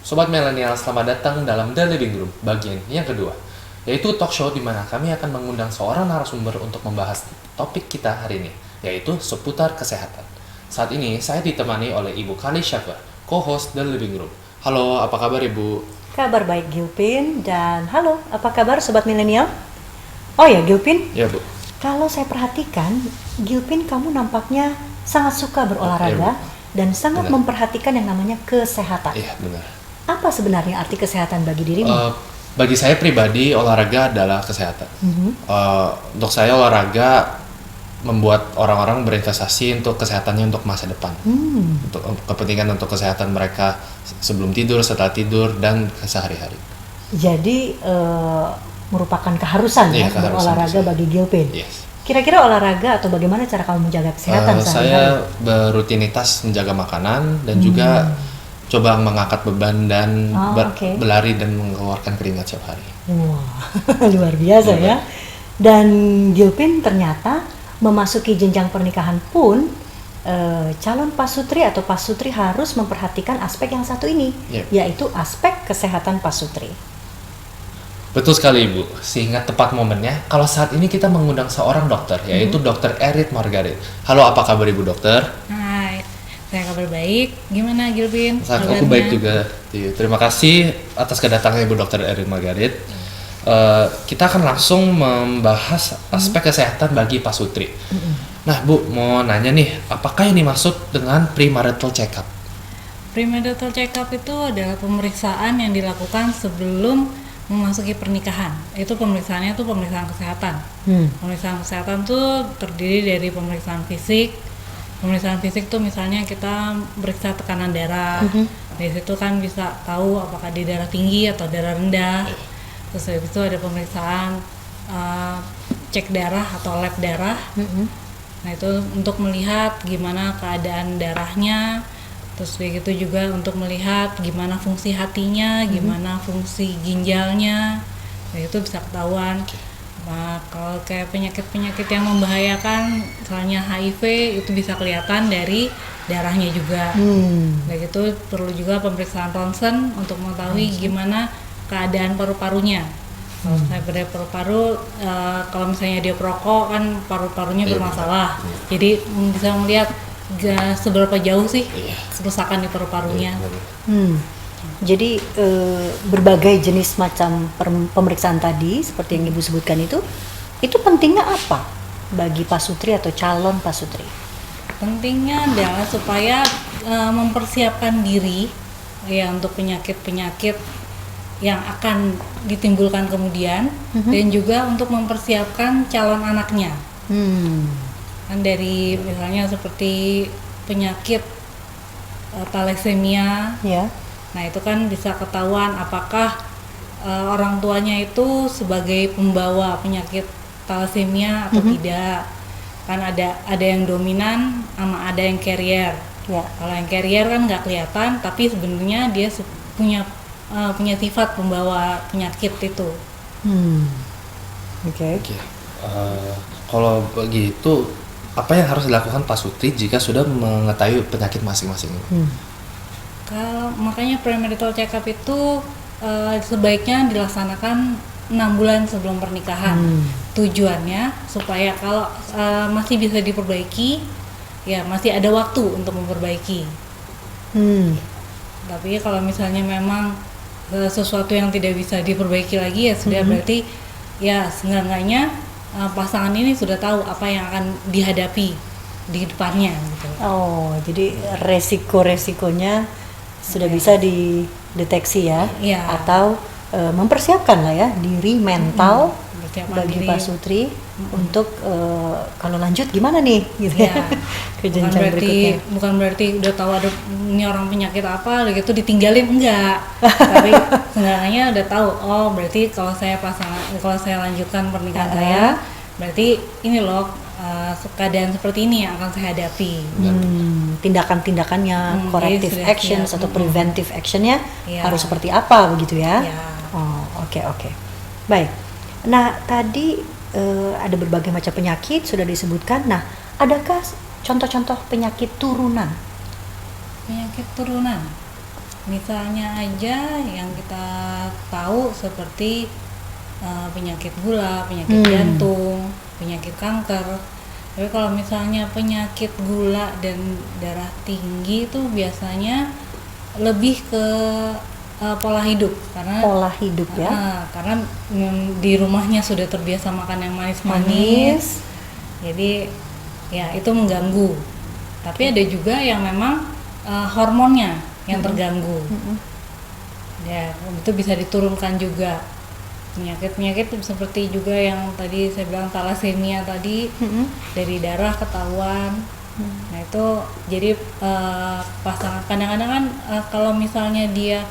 Sobat Milenial, selamat datang dalam The Living Room, bagian yang kedua, yaitu talk show di mana kami akan mengundang seorang narasumber untuk membahas topik kita hari ini, yaitu seputar kesehatan. Saat ini saya ditemani oleh Ibu Kali Schafer, co-host The Living Room. Halo, apa kabar Ibu? Kabar baik Gilpin, dan halo, apa kabar Sobat Milenial? Oh ya Gilpin, Ya Bu. kalau saya perhatikan, Gilpin kamu nampaknya sangat suka berolahraga dan sangat Benar. memperhatikan yang namanya kesehatan. Iya benar. Apa sebenarnya arti kesehatan bagi dirimu? Bagi saya pribadi, olahraga adalah kesehatan. Untuk saya olahraga membuat orang-orang berinvestasi untuk kesehatannya untuk masa depan. Untuk kepentingan untuk kesehatan mereka sebelum tidur, setelah tidur, dan sehari-hari. Jadi merupakan keharusan Iya, ya keharusan berolahraga saya. bagi Gilpin. Yes. Kira-kira olahraga atau bagaimana cara kamu menjaga kesehatan sehari-hari? Saya berrutinitas menjaga makanan dan juga coba mengangkat beban dan Oke. berlari dan mengeluarkan keringat setiap hari. Wah, luar biasa ya. Dan Gilpin ternyata memasuki jenjang pernikahan pun calon pasutri atau pasutri harus memperhatikan aspek yang satu ini, Yep. yaitu aspek kesehatan pasutri. Betul sekali Ibu, sehingga tepat momennya kalau saat ini kita mengundang seorang dokter, yaitu Dr. Erit Margaret. Halo, apa kabar Ibu Dokter? Hai, saya kabar baik. Gimana Gilpin? Aku baik juga. Terima kasih atas kedatangannya Ibu Dr. Erit Margaret. Kita akan langsung membahas aspek kesehatan bagi pasutri. Nah Bu, mau nanya nih, apakah yang dimaksud dengan premarital check-up? Premarital check-up itu adalah pemeriksaan yang dilakukan sebelum memasuki pernikahan. Itu pemeriksaannya tuh pemeriksaan kesehatan. Pemeriksaan kesehatan tuh terdiri dari pemeriksaan fisik. Pemeriksaan fisik tuh misalnya kita periksa tekanan darah. Dari situ kan bisa tahu apakah di darah tinggi atau darah rendah. Terus habis itu ada pemeriksaan cek darah atau lab darah. Nah itu untuk melihat gimana keadaan darahnya. Terus kayak gitu juga untuk melihat gimana fungsi hatinya, gimana fungsi ginjalnya. Nah itu bisa ketahuan. Nah kalau kayak penyakit-penyakit yang membahayakan, misalnya HIV, itu bisa kelihatan dari darahnya juga. Nah gitu perlu juga pemeriksaan ronsen untuk mengetahui gimana keadaan paru-parunya. Kalau saya pada paru-paru, kalau misalnya dia perokok kan paru-parunya bermasalah. Jadi bisa melihat seberapa jauh sih kerusakan di paru-parunya. Jadi berbagai jenis macam pemeriksaan tadi seperti yang Ibu sebutkan itu pentingnya apa bagi pasutri atau calon pasutri? Pentingnya adalah supaya mempersiapkan diri ya untuk penyakit-penyakit yang akan ditimbulkan kemudian, dan juga untuk mempersiapkan calon anaknya. Kan dari misalnya seperti penyakit thalassemia. Ya. Nah itu kan bisa ketahuan apakah orang tuanya itu sebagai pembawa penyakit thalassemia atau tidak. Kan ada yang dominan sama ada yang carrier. Ya. Kalau yang carrier kan nggak kelihatan, tapi sebenarnya dia punya sifat pembawa penyakit itu. Oke. Kalau begitu, apa yang harus dilakukan pasutri jika sudah mengetahui penyakit masing-masing? Kalau makanya premarital check-up itu sebaiknya dilaksanakan 6 bulan sebelum pernikahan. Tujuannya supaya kalau masih bisa diperbaiki, ya masih ada waktu untuk memperbaiki. Tapi kalau misalnya memang sesuatu yang tidak bisa diperbaiki lagi, ya sudah berarti ya seenggak-enggaknya pasangan ini sudah tahu apa yang akan dihadapi di depannya gitu. Oh, jadi resiko-resikonya sudah bisa dideteksi ya, Iya. atau mempersiapkan lah ya diri mental Mempersiapkan bagi diri. pasutri untuk kalau lanjut gimana nih gitu ya, ke jenjang berikutnya. Bukan berarti udah tahu ada ini orang penyakit apa gitu ditinggalin, enggak. Tapi seenggaknya udah tahu, oh berarti kalau saya lanjutkan pernikahan saya, berarti ini loh keadaan seperti ini yang akan saya hadapi. Tindakan-tindakannya, corrective jadi sudah actions siap. atau preventive actionnya Iya. harus seperti apa begitu ya? Iya. Oh, oke. Baik. Nah, tadi ada berbagai macam penyakit sudah disebutkan. Nah, adakah contoh-contoh penyakit turunan? Penyakit turunan. Misalnya aja yang kita tahu seperti penyakit gula, penyakit jantung, penyakit kanker. Tapi kalau misalnya penyakit gula dan darah tinggi itu biasanya lebih ke pola hidup, karena Pola hidup ya. karena di rumahnya sudah terbiasa makan yang manis-manis, jadi ya itu mengganggu. Tapi ada juga yang memang hormonnya yang terganggu, ya itu bisa diturunkan juga. Penyakit seperti juga yang tadi saya bilang thalassemia tadi, dari darah ketahuan. Nah itu jadi pasangan kadang-kadang kan kalau misalnya dia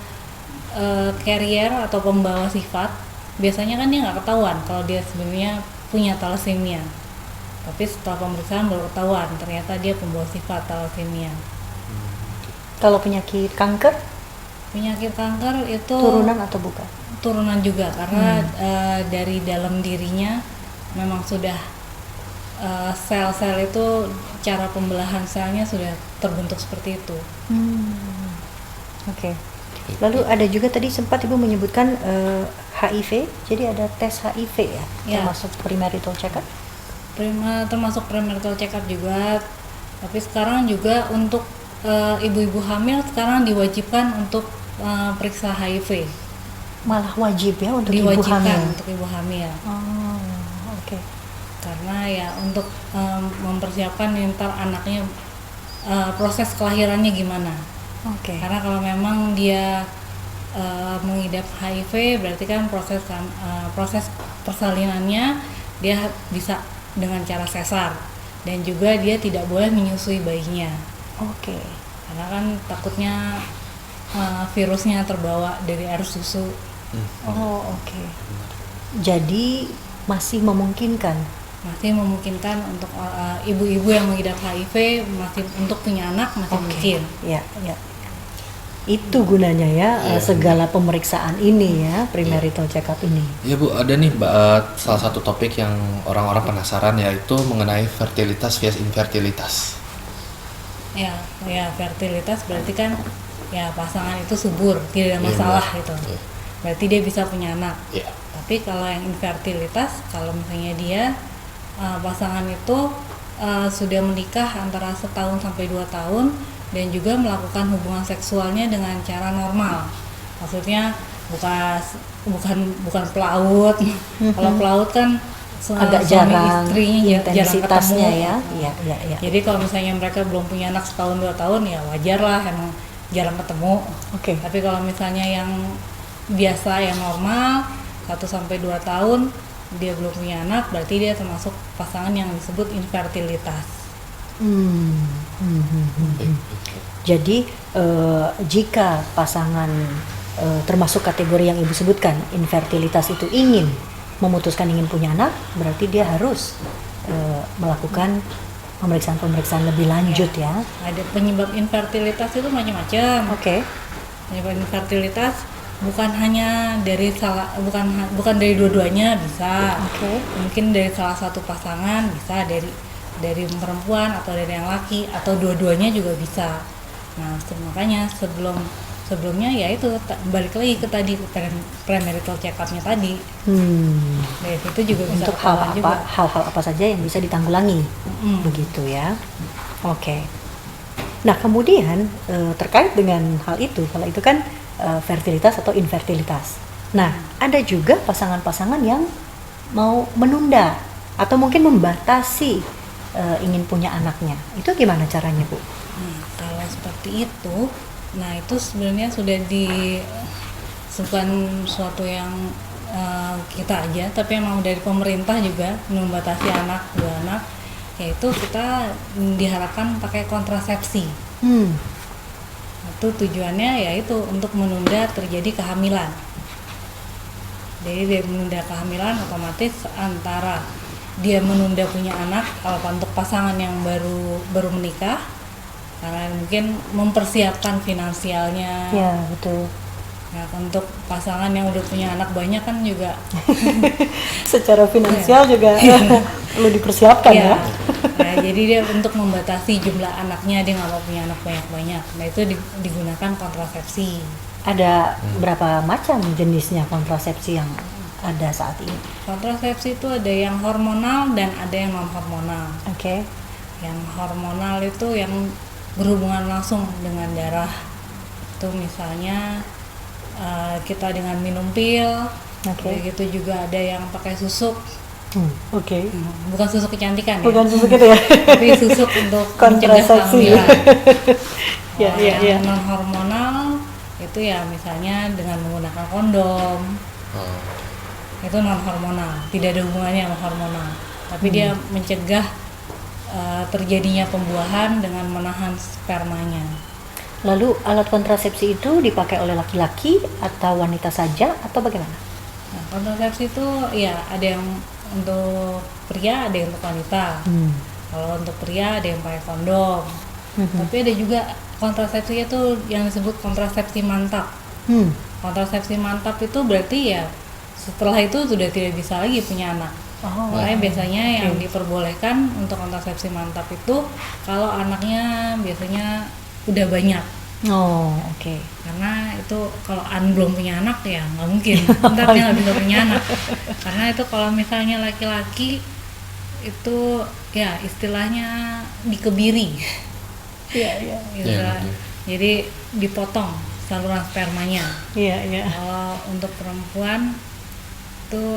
carrier atau pembawa sifat, biasanya kan dia nggak ketahuan kalau dia sebenarnya punya thalassemia. Tapi setelah pemeriksaan baru ketahuan ternyata dia pembawa sifat thalassemia. Kalau penyakit kanker, itu turunan atau bukan? turunan juga, karena dari dalam dirinya memang sudah sel-sel itu, cara pembelahan selnya sudah terbentuk seperti itu. Oke. Lalu ada juga tadi sempat Ibu menyebutkan HIV, jadi ada tes HIV ya, Ya. termasuk premarital check-up. Termasuk premarital check-up juga, tapi sekarang juga untuk ibu-ibu hamil sekarang diwajibkan untuk periksa HIV. Malah wajib ya untuk ibu Diwajibkan hamil. untuk ibu hamil. Oh, oke. Karena ya untuk mempersiapkan ntar anaknya proses kelahirannya gimana. Oke. Karena kalau memang dia mengidap HIV, berarti kan proses persalinannya dia bisa dengan cara sesar, dan juga dia tidak boleh menyusui bayinya. Oke. Karena kan takutnya virusnya terbawa dari air susu. Oh, oke. Jadi masih memungkinkan. Untuk ibu-ibu yang mengidap HIV, masih untuk punya anak masih mungkin. Ya, ya. Itu gunanya ya, segala pemeriksaan ini ya, premarital check-up ini. Ya Bu, ada nih salah satu topik yang orang-orang penasaran, yaitu mengenai fertilitas vs infertilitas. Ya fertilitas berarti kan ya pasangan itu subur, tidak ada masalah gitu. Berarti dia bisa punya anak. Tapi kalau yang infertilitas, kalau misalnya dia pasangan itu sudah menikah antara 1 tahun sampai 2 tahun dan juga melakukan hubungan seksualnya dengan cara normal. Maksudnya bukan pelaut. Kalau pelaut kan Agak suami jarang istrinya jarang intensitasnya ketemu. ya. Iya, iya, iya. Jadi kalau misalnya mereka belum punya anak 1 tahun 2 tahun ya wajar lah, emang jarang ketemu. Oke. Tapi kalau misalnya yang biasa, yang normal 1 sampai 2 tahun dia belum punya anak, berarti dia termasuk pasangan yang disebut infertilitas. Jadi jika pasangan termasuk kategori yang Ibu sebutkan, infertilitas itu memutuskan ingin punya anak, berarti dia harus melakukan pemeriksaan lebih lanjut ya. Ada penyebab infertilitas itu macam-macam. Oke. Penyebab infertilitas bukan hanya dari bukan dari dua-duanya, bisa. Oke. Mungkin dari salah satu pasangan, bisa dari perempuan atau dari yang laki, atau dua-duanya juga bisa. Nah, makanya sebelumnya ya itu balik lagi ke tadi premarital check-up-nya tadi. Dari itu juga bisa Untuk ketahuan hal-hal apa saja yang bisa ditanggulangi, begitu ya. Oke. Nah kemudian terkait dengan hal itu, kalau itu kan fertilitas atau infertilitas. Nah ada juga pasangan-pasangan yang mau menunda atau mungkin membatasi ingin punya anaknya. Itu gimana caranya Bu? Kalau seperti itu, nah itu sebenarnya sudah bukan suatu yang kita aja, tapi emang dari pemerintah juga membatasi 2 anak, yaitu kita diharapkan pakai kontrasepsi. Itu tujuannya yaitu untuk menunda terjadi kehamilan. Jadi dia menunda kehamilan, otomatis antara dia menunda punya anak, kalau untuk pasangan yang baru menikah, karena mungkin mempersiapkan finansialnya. Ya betul. Nah, untuk pasangan yang udah punya anak banyak kan juga secara finansial juga perlu dipersiapkan ya. Nah, jadi dia untuk membatasi jumlah anaknya, dia nggak mau punya anak banyak-banyak. Nah itu digunakan kontrasepsi. Ada berapa macam jenisnya kontrasepsi yang ada saat ini? Kontrasepsi itu ada yang hormonal dan ada yang non hormonal. Oke. Yang hormonal itu yang berhubungan langsung dengan darah. Itu misalnya kita dengan minum pil. Kayak gitu juga ada yang pakai susuk. Oke. Bukan susuk kecantikan ya. Bukan susuk itu ya. Tapi susuk untuk mencegah kontrasepsi. kehamilan. Yang non hormonal itu ya misalnya dengan menggunakan kondom. Itu non hormonal, tidak ada hubungannya sama hormonal. Tapi dia mencegah terjadinya pembuahan dengan menahan spermanya. Lalu alat kontrasepsi itu dipakai oleh laki-laki atau wanita saja atau bagaimana? Nah, kontrasepsi itu ya ada yang untuk pria, ada yang untuk wanita. Kalau untuk pria ada yang pakai kondom. Tapi ada juga kontrasepsi itu yang disebut kontrasepsi mantap. Kontrasepsi mantap itu berarti ya setelah itu sudah tidak bisa lagi punya anak. Makanya biasanya yang diperbolehkan untuk kontrasepsi mantap itu kalau anaknya biasanya udah banyak. Karena itu kalau belum punya anak ya nggak mungkin, ntar dia nggak bisa punya anak. Karena itu kalau misalnya laki-laki itu ya istilahnya dikebiri. Jadi dipotong saluran spermanya. Kalau untuk perempuan itu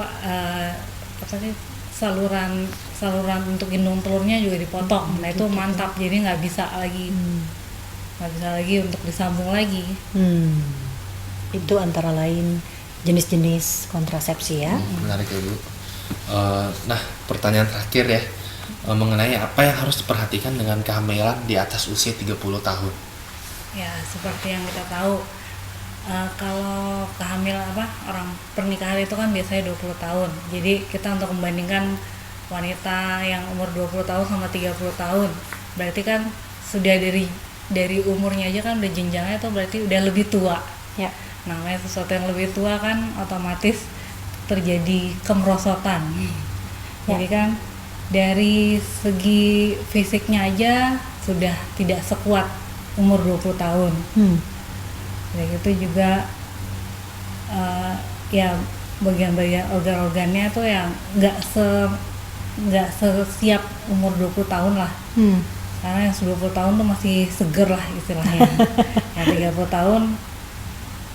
saluran untuk gendong telurnya juga dipotong. Nah itu mantap, jadi nggak bisa lagi untuk disambung lagi. Itu antara lain jenis-jenis kontrasepsi ya. Menarik ya Bu. Nah pertanyaan terakhir ya, mengenai apa yang harus diperhatikan dengan kehamilan di atas usia 30 tahun. Ya seperti yang kita tahu, kalau kehamilan orang pernikahan itu kan biasanya 20 tahun. Jadi kita untuk membandingkan wanita yang umur 20 tahun sama 30 tahun, berarti kan sudah dari umurnya aja kan udah jenjangnya tuh berarti udah lebih tua. Namanya sesuatu yang lebih tua kan otomatis terjadi kemerosotan. Jadi kan dari segi fisiknya aja sudah tidak sekuat umur 20 tahun. Kayak gitu juga ya bagian-bagian organ-organnya tuh yang nggak sesiap umur 20 tahun lah. Karena yang 20 tahun tuh masih seger lah istilahnya. Yang 30 tahun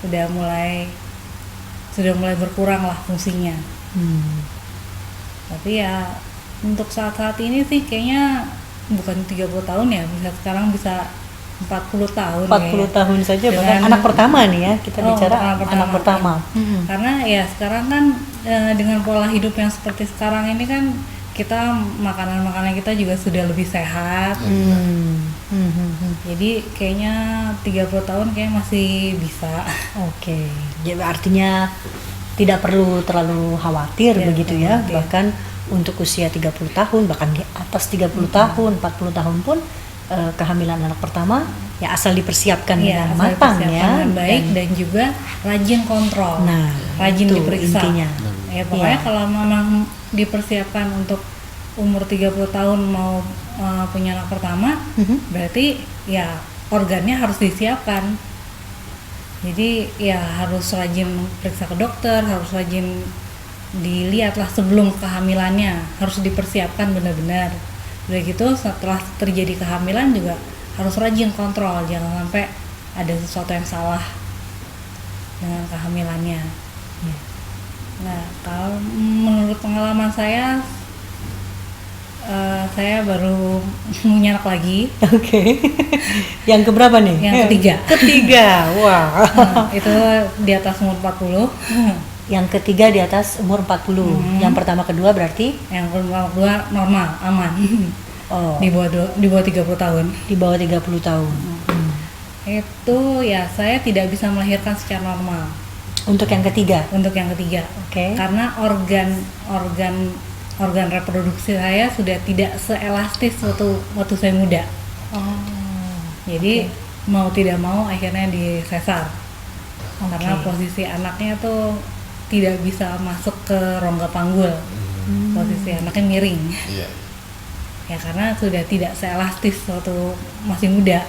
sudah mulai berkurang lah fungsinya. Tapi ya untuk saat-saat ini sih kayaknya bukan 30 tahun ya, sekarang bisa 40 tahun. 40 tahun saja bahkan anak pertama nih ya, kita bicara anak pertama. Karena ya sekarang kan dengan pola hidup yang seperti sekarang ini kan kita makanan kita juga sudah lebih sehat. Jadi kayaknya 30 tahun kayak masih bisa. Jadi artinya tidak perlu terlalu khawatir begitu ya. Khawatir. Bahkan untuk usia 30 tahun, bahkan di atas 30 tahun, 40 tahun pun kehamilan anak pertama ya asal dipersiapkan dengan matang ya, dengan baik dan juga rajin kontrol. Rajin itu diperiksa. Intinya. Ya pokoknya kalau memang dipersiapkan untuk umur 30 tahun mau punya anak pertama, berarti ya organnya harus disiapkan. Jadi ya harus rajin periksa ke dokter, harus rajin dilihatlah sebelum kehamilannya, harus dipersiapkan benar-benar. Udah gitu setelah terjadi kehamilan juga harus rajin kontrol, jangan sampai ada sesuatu yang salah dengan kehamilannya. Nah, kalau menurut pengalaman saya baru punya anak lagi. Yang keberapa nih? Yang ketiga. Wah. Itu di atas umur 40. Yang ketiga di atas umur 40. Yang pertama kedua berarti? Yang kedua normal, aman. Di bawah 30 tahun. Di bawah 30 tahun. Itu ya saya tidak bisa melahirkan secara normal. Untuk yang ketiga? Untuk yang ketiga. Karena organ reproduksi saya sudah tidak seelastis waktu saya muda. Jadi mau tidak mau akhirnya disesar. Karena posisi anaknya tuh tidak bisa masuk ke rongga panggul. Posisi anaknya miring. ya karena sudah tidak seelastis waktu masih muda.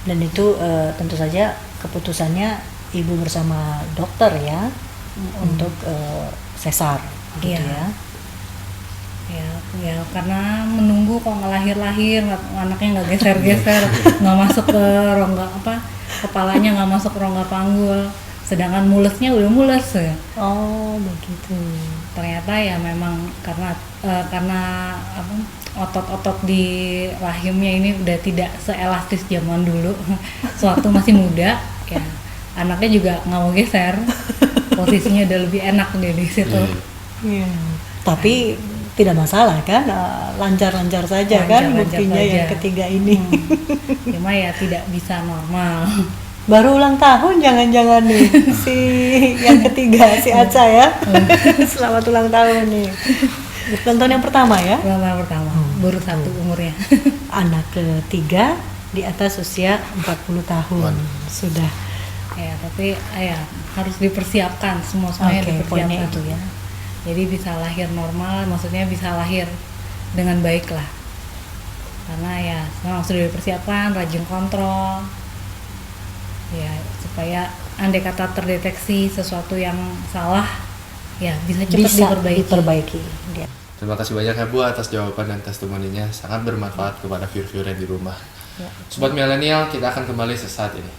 Dan itu tentu saja keputusannya ibu bersama dokter ya untuk sesar gitu Iya. ya. Ya karena menunggu kok nggak lahir anaknya nggak geser-geser, nggak masuk ke rongga kepalanya nggak masuk ke rongga panggul, sedangkan mulesnya udah mules ya. Oh begitu. Ternyata ya memang karena otot-otot di rahimnya ini udah tidak seelastis zaman dulu. Sewaktu masih muda ya anaknya juga nggak mau geser, posisinya udah lebih enak deh di situ. Iya. Tapi tidak masalah kan, lancar-lancar saja kan Lancar-lancar buktinya saja. yang ketiga ini. Cuma ya tidak bisa normal. Baru ulang tahun jangan-jangan nih si yang ketiga si Aca ya. Selamat ulang tahun nih. Ulang tahun yang pertama ya. Ulang tahun pertama, baru 1 umurnya. Anak ketiga di atas usia 40 tahun sudah. Ya tapi ya harus dipersiapkan semuanya Oke, poinnya dipersiapkan itu ya. Jadi bisa lahir normal, maksudnya bisa lahir dengan baik lah. Karena ya memang sudah dipersiapkan, rajin kontrol. Ya supaya andai kata terdeteksi sesuatu yang salah, ya bisa cepat Bisa diperbaiki. Dia. Terima kasih banyak ya Bu atas jawaban dan testimoninya, sangat bermanfaat kepada viewer-viewer yang di rumah. Ya. Sobat milenial, kita akan kembali sesaat ini.